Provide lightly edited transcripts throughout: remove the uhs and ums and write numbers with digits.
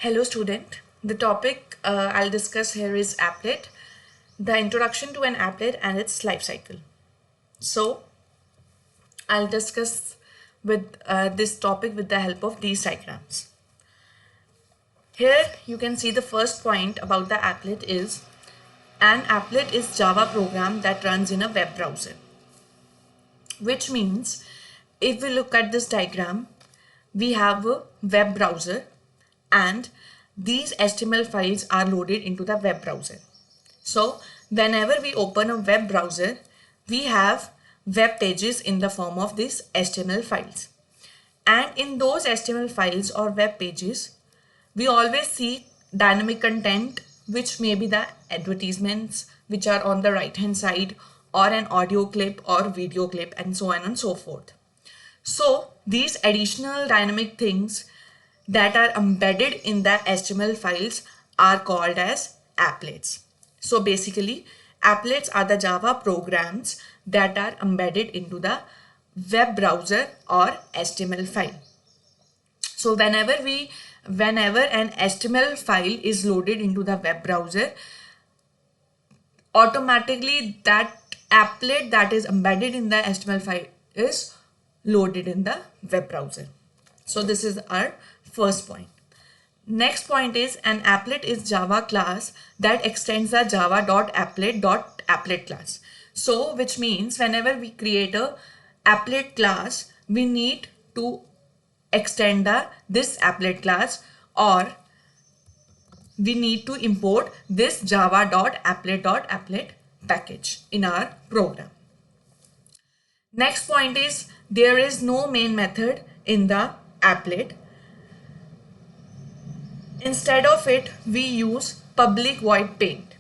Hello student, the topic I'll discuss here is applet, the introduction to an applet and its life cycle. So I'll discuss with this topic with the help of these diagrams. Here you can see the first point about the applet is an applet is Java program that runs in a web browser, which means if we look at this diagram, we have a web browser and these HTML files are loaded into the web browser. So whenever we open a web browser, we have web pages in the form of these HTML files. And in those HTML files or web pages, we always see dynamic content, which may be the advertisements which are on the right hand side, or an audio clip or video clip, and so on and so forth. So these additional dynamic things that are embedded in the HTML files are called as applets. So basically, applets are the Java programs that are embedded into the web browser or HTML file. So whenever an HTML file is loaded into the web browser, automatically that applet that is embedded in the HTML file is loaded in the web browser. So this is our first point. Next point is an applet is Java class that extends the java.applet.applet class. So which means whenever we create a applet class, we need to extend this applet class, or we need to import this java.applet.applet package in our program. Next point is there is no main method in the applet. Instead of it, we use public void paint.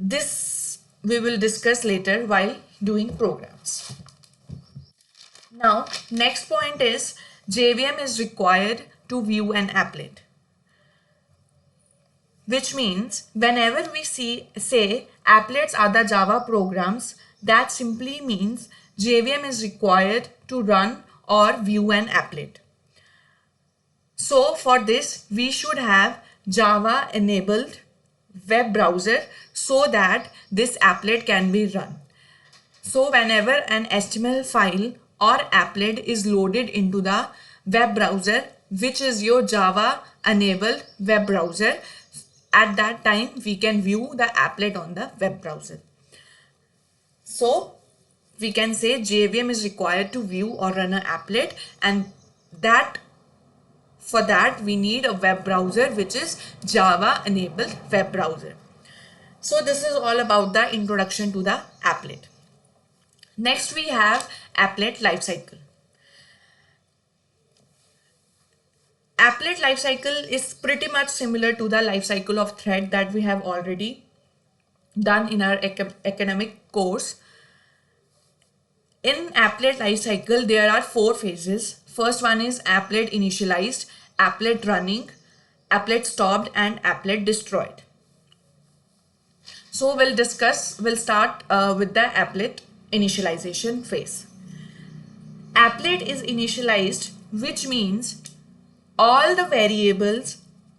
This we will discuss later while doing programs. Now, next point is JVM is required to view an applet, which means whenever we say applets are the Java programs, that simply means JVM is required to run or view an applet. So for this, we should have Java enabled web browser so that this applet can be run. So whenever an HTML file or applet is loaded into the web browser, which is your Java enabled web browser, at that time we can view the applet on the web browser. So we can say JVM is required to view or run an applet, and for that we need a web browser which is Java enabled web browser. So this is all about the introduction to the applet. Next we have applet lifecycle. Applet lifecycle is pretty much similar to the lifecycle of thread that we have already done in our academic course. In applet lifecycle, there are 4 phases. First one is applet initialized, applet running, applet stopped, and applet destroyed. So we'll start with the applet initialization phase. Applet is initialized, which means all the variables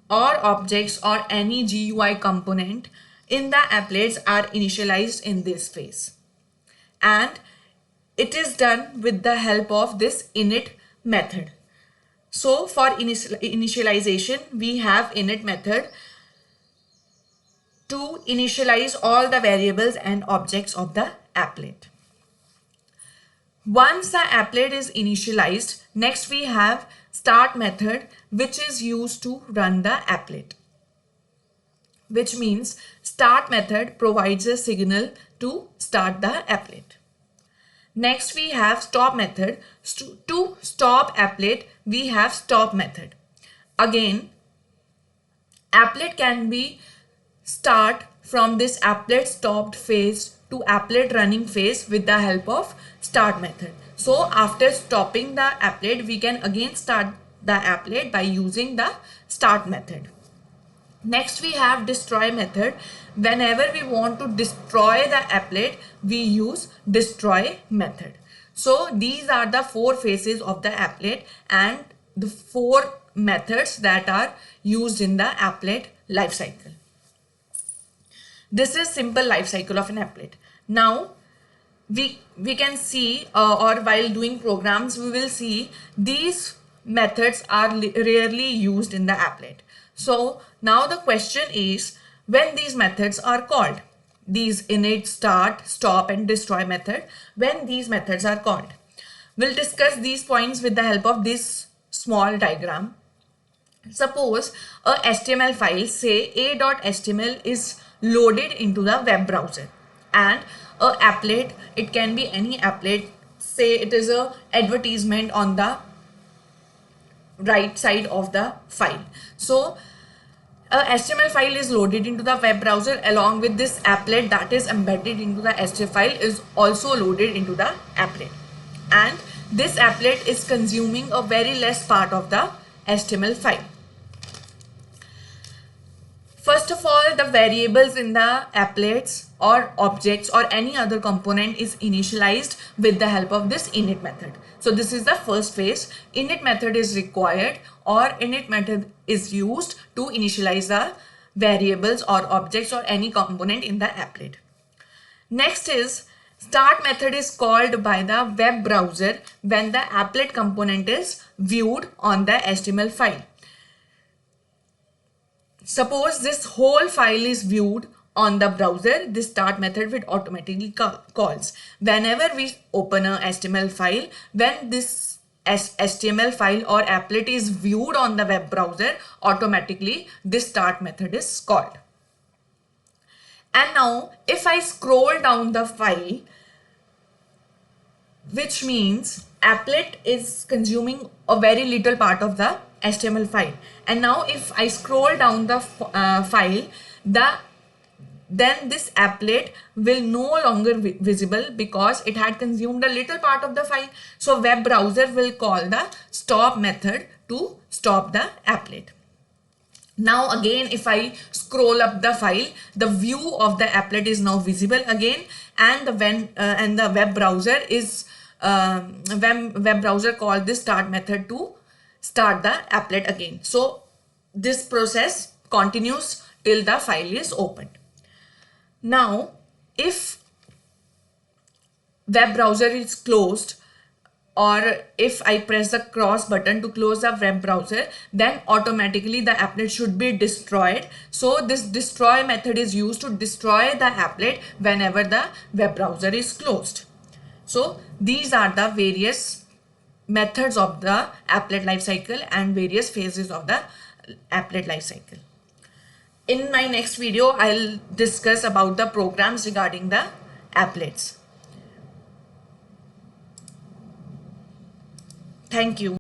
or objects or any GUI component in the applets are initialized in this phase, and it is done with the help of this init method. So for initialization, we have init method to initialize all the variables and objects of the applet. Once the applet is initialized, next we have start method, which is used to run the applet, which means start method provides a signal to start the applet. Next we have stop method. To stop applet, we have stop method. Again, applet can be start from this applet stopped phase to applet running phase with the help of start method. So after stopping the applet, we can again start the applet by using the start method. Next we have destroy method. Whenever we want to destroy the applet, we use destroy method. So these are the 4 phases of the applet, and the four methods that are used in the applet lifecycle. This is simple life cycle of an applet. Now we can see or while doing programs we will see these methods are rarely used in the applet. So now the question is, when these methods are called, these init, start, stop and destroy method, when these methods are called, we'll discuss these points with the help of this small diagram. Suppose a HTML file, say a.html, is loaded into the web browser, and a applet, it can be any applet, say it is a advertisement on the right side of the file. So a HTML file is loaded into the web browser along with this applet that is embedded into the HTML file is also loaded into the applet, and this applet is consuming a very less part of the HTML file. First of all, the variables in the applets or objects or any other component is initialized with the help of this init method. So this is the first phase. Init method is required, or init method is used to initialize the variables or objects or any component in the applet. Next is start method is called by the web browser when the applet component is viewed on the HTML file. Suppose this whole file is viewed on the browser, this start method will automatically calls. Whenever we open a HTML file, when this HTML file or applet is viewed on the web browser, automatically this start method is called. And now if I scroll down the file, which means applet is consuming a very little part of the HTML file, and now if I scroll down the file, then this applet will no longer visible because it had consumed a little part of the file. So web browser will call the stop method to stop the applet. Now again, if I scroll up the file, the view of the applet is now visible again, and the web browser is web browser called this start method to start the applet again. So this process continues till the file is opened. Now if web browser is closed, or if I press the cross button to close the web browser, then automatically the applet should be destroyed. So this destroy method is used to destroy the applet whenever the web browser is closed. So these are the various methods of the applet lifecycle and various phases of the applet lifecycle. In my next video, I'll discuss about the programs regarding the applets. Thank you.